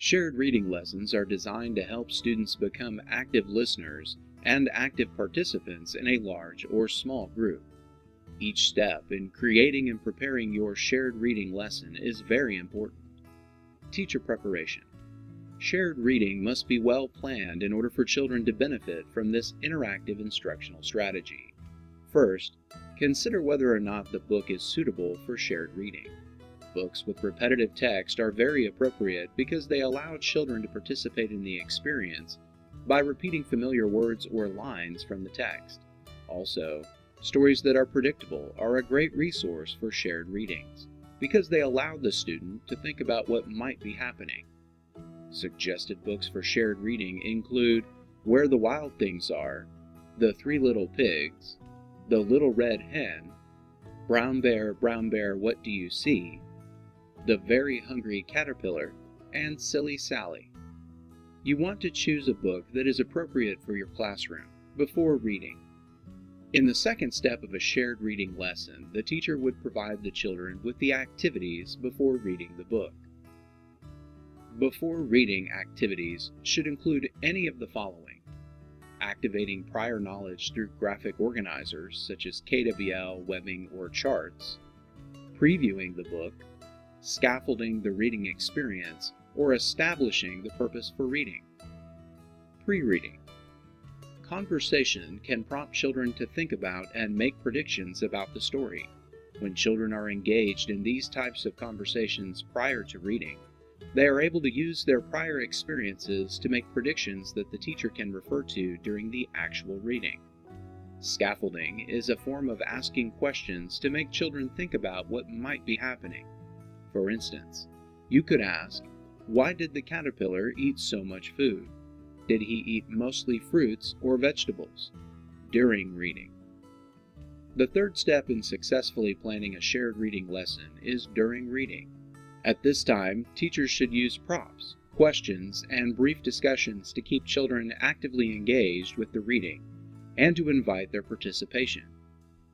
Shared reading lessons are designed to help students become active listeners and active participants in a large or small group. Each step in creating and preparing your shared reading lesson is very important. Teacher preparation. Shared reading must be well planned in order for children to benefit from this interactive instructional strategy. First, consider whether or not the book is suitable for shared reading. Books with repetitive text are very appropriate because they allow children to participate in the experience by repeating familiar words or lines from the text. Also, stories that are predictable are a great resource for shared readings because they allow the student to think about what might be happening. Suggested books for shared reading include Where the Wild Things Are, The Three Little Pigs, The Little Red Hen, Brown Bear, What Do You See?, The Very Hungry Caterpillar, and Silly Sally. You want to choose a book that is appropriate for your classroom before reading. In the second step of a shared reading lesson, the teacher would provide the children with the activities before reading the book. Before reading activities should include any of the following: activating prior knowledge through graphic organizers such as KWL, webbing, or charts, previewing the book, scaffolding the reading experience, or establishing the purpose for reading. Pre-reading. Conversation can prompt children to think about and make predictions about the story. When children are engaged in these types of conversations prior to reading, they are able to use their prior experiences to make predictions that the teacher can refer to during the actual reading. Scaffolding is a form of asking questions to make children think about what might be happening. For instance, you could ask, why did the caterpillar eat so much food? Did he eat mostly fruits or vegetables? During reading. The third step in successfully planning a shared reading lesson is during reading. At this time, teachers should use props, questions, and brief discussions to keep children actively engaged with the reading and to invite their participation.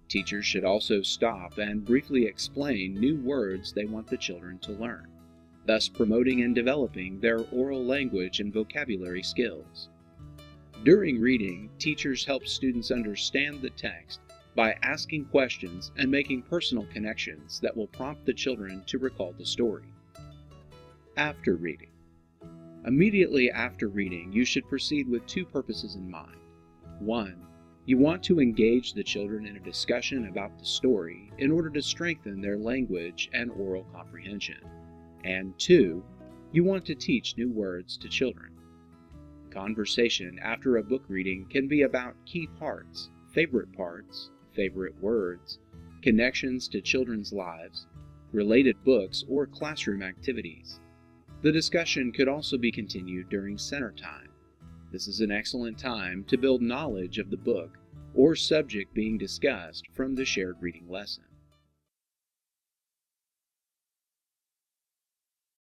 Teachers should also stop and briefly explain new words they want the children to learn, thus promoting and developing their oral language and vocabulary skills. During reading, teachers help students understand the text by asking questions and making personal connections that will prompt the children to recall the story. After reading. Immediately after reading, you should proceed with two purposes in mind. 1. You want to engage the children in a discussion about the story in order to strengthen their language and oral comprehension. And 2. You want to teach new words to children. Conversation after a book reading can be about key parts, favorite words, connections to children's lives, related books, or classroom activities. The discussion could also be continued during center time. This is an excellent time to build knowledge of the book or subject being discussed from the shared reading lesson.